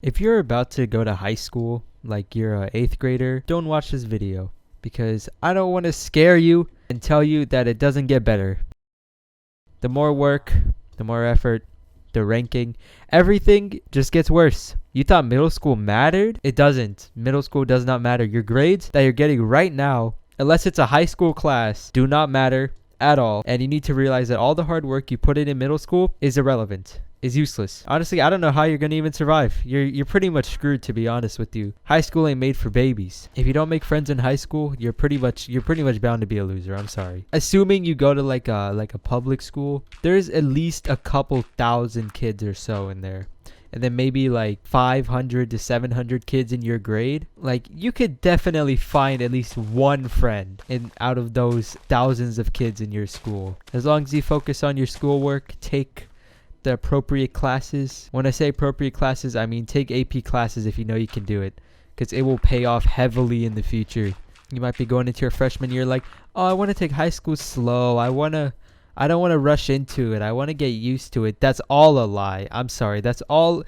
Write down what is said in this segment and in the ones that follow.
If you're about to go to high school, like you're a 8th grader, don't watch this video because I don't want to scare you and tell you that it doesn't get better. The more work, the more effort, the ranking, everything just gets worse. You thought middle school mattered? It doesn't. Middle school does not matter. Your grades that you're getting right now, unless it's a high school class, do not matter at all. And you need to realize that all the hard work you put in middle school is irrelevant, is useless. Honestly, I don't know how you're gonna even survive. You're pretty much screwed, to be honest with you. High school ain't made for babies. If you don't make friends in high school, you're pretty much bound to be a loser. I'm sorry. Assuming you go to like a public school, there's at least a couple thousand kids or so in there. And then maybe like 500 to 700 kids in your grade. Like, you could definitely find at least one friend out of those thousands of kids in your school. As long as you focus on your schoolwork, take the appropriate classes. When I say appropriate classes, I mean take AP classes if you know you can do it, because it will pay off heavily in the future. You might be going into your freshman year like, oh, I want to take high school slow. I don't want to rush into it. I want to get used to it. That's all a lie. I'm sorry. That's all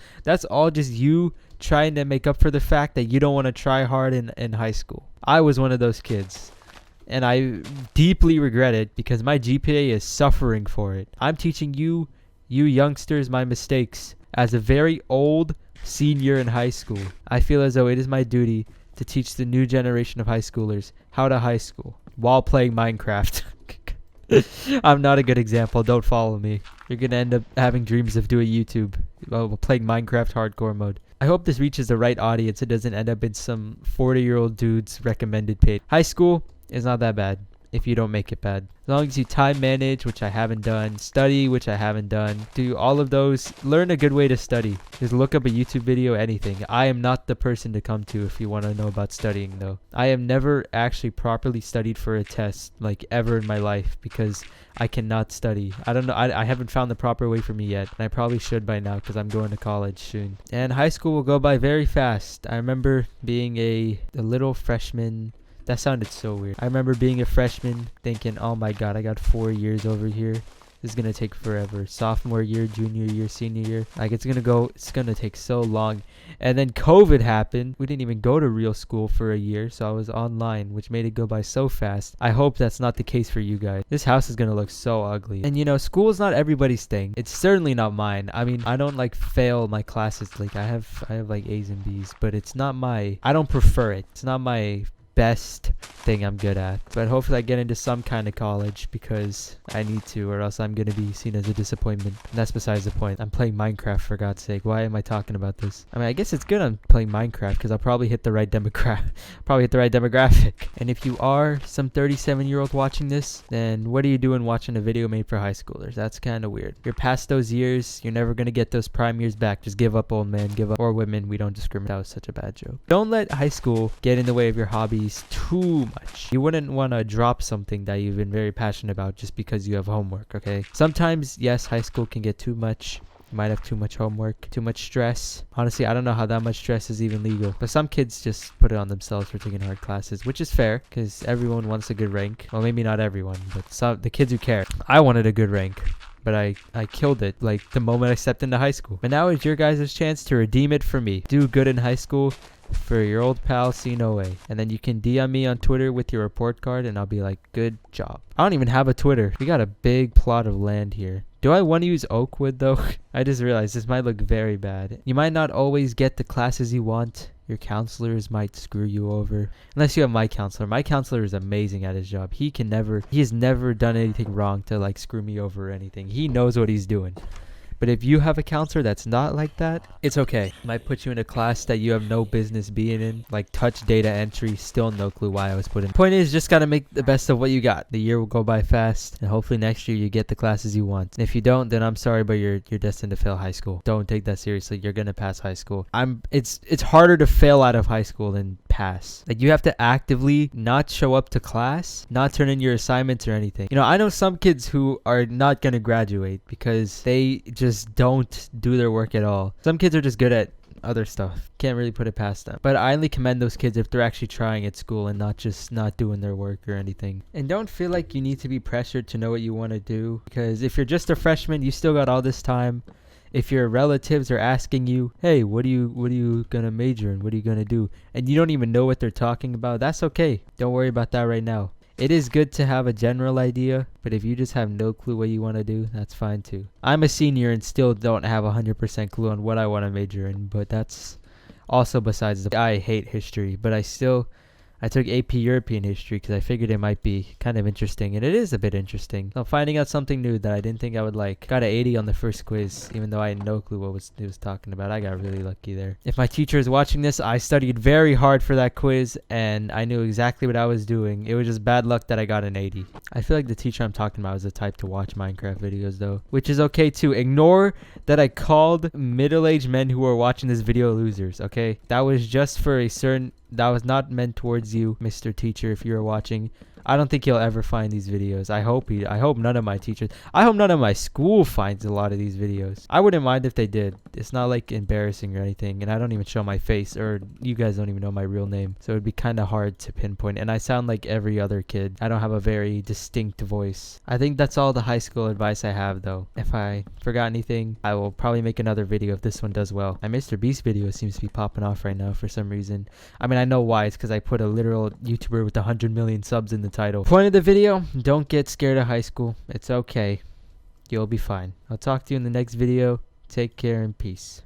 just you trying to make up for the fact that you don't want to try hard in high school. I was one of those kids, and I deeply regret it because my GPA is suffering for it. I'm teaching you youngsters my mistakes as a very old senior in high school. I feel as though it is my duty to teach the new generation of high schoolers how to high school while playing Minecraft. I'm not a good example. Don't follow me. You're going to end up having dreams of doing YouTube while playing Minecraft hardcore mode. I hope this reaches the right audience. It doesn't end up in some 40-year-old dude's recommended page. High school is not that bad if you don't make it bad. As long as you time manage, which I haven't done, study, which I haven't done, do all of those, learn a good way to study. Just look up a YouTube video, anything. I am not the person to come to if you want to know about studying though. I have never actually properly studied for a test, like ever in my life, because I cannot study. I don't know, I haven't found the proper way for me yet, and I probably should by now because I'm going to college soon. And high school will go by very fast. I remember being a little freshman. That sounded so weird. I remember being a freshman thinking, oh my god, I got 4 years over here. This is going to take forever. Sophomore year, junior year, senior year. Like, it's going to take so long. And then COVID happened. We didn't even go to real school for a year, so I was online, which made it go by so fast. I hope that's not the case for you guys. This house is going to look so ugly. And you know, school is not everybody's thing. It's certainly not mine. I mean, I don't like fail my classes. Like, I have like A's and B's, but it's not I don't prefer it. It's not my best thing I'm good at, but hopefully I get into some kind of college because I need to, or else I'm going to be seen as a disappointment, and that's besides the point. I'm playing Minecraft, for God's sake. Why am I talking about this? I mean, I guess it's good I'm playing Minecraft because I'll probably hit the right demographic. And if you are some 37-year-old watching this, then what are you doing watching a video made for high schoolers? That's kind of weird. You're past those years. You're never going to get those prime years back. Just give up, old man. Give up. Or women. We don't discriminate. That was such a bad joke. Don't let high school get in the way of your hobbies too much. You wouldn't want to drop something that you've been very passionate about just because you have homework, okay? Sometimes, yes, high school can get too much. You might have too much homework, too much stress. Honestly, I don't know how that much stress is even legal. But some kids just put it on themselves for taking hard classes, which is fair because everyone wants a good rank. Well, maybe not everyone, but the kids who care. I wanted a good rank, but I killed it like the moment I stepped into high school. But now is your guys' chance to redeem it for me. Do good in high school for your old pal Sinoe, and then you can DM me on Twitter with your report card and I'll be like, good job. I don't even have a Twitter. We got a big plot of land here. Do I want to use Oakwood though? I just realized this might look very bad. You might not always get the classes you want. Your counselors might screw you over. Unless you have my counselor. My counselor is amazing at his job. He has never done anything wrong to like screw me over or anything. He knows what he's doing. But if you have a counselor that's not like that, it's okay. Might put you in a class that you have no business being in, like touch data entry. Still no clue why I was put in. Point is, just gotta make the best of what you got. The year will go by fast, and hopefully next year you get the classes you want. And if you don't, then I'm sorry, but you're destined to fail high school. Don't take that seriously. You're gonna pass high school. It's harder to fail out of high school than pass. Like, you have to actively not show up to class, not turn in your assignments or anything. You know, I know some kids who are not gonna graduate because they just don't do their work at all. Some kids are just good at other stuff. Can't really put it past them. But I only commend those kids if they're actually trying at school and not just not doing their work or anything. And don't feel like you need to be pressured to know what you want to do, because if you're just a freshman, you still got all this time. If your relatives are asking you, hey, what are you gonna major in? What are you gonna do? And you don't even know what they're talking about, that's okay. Don't worry about that right now. It is good to have a general idea, but if you just have no clue what you want to do, that's fine too. I'm a senior and still don't have 100% clue on what I want to major in, but that's also besides the I hate history, but I took AP European history because I figured it might be kind of interesting, and it is a bit interesting. So finding out something new that I didn't think I would like. Got an 80 on the first quiz, even though I had no clue what it was talking about. I got really lucky there. If my teacher is watching this, I studied very hard for that quiz, and I knew exactly what I was doing. It was just bad luck that I got an 80. I feel like the teacher I'm talking about is the type to watch Minecraft videos, though, which is okay too. Ignore that I called middle-aged men who are watching this video losers, okay? That was just for a certain... That was not meant towards you, Mr. Teacher, if you're watching. I don't think he'll ever find these videos. I hope none of my teachers... I hope none of my school finds a lot of these videos. I wouldn't mind if they did. It's not like embarrassing or anything, and I don't even show my face, or you guys don't even know my real name. So it'd be kind of hard to pinpoint, and I sound like every other kid. I don't have a very distinct voice. I think that's all the high school advice I have, though. If I forgot anything, I will probably make another video if this one does well. My Mr. Beast video seems to be popping off right now for some reason. I mean, I know why. It's because I put a literal YouTuber with 100 million subs in the title. Point of the video, don't get scared of high school. It's okay. You'll be fine. I'll talk to you in the next video. Take care and peace.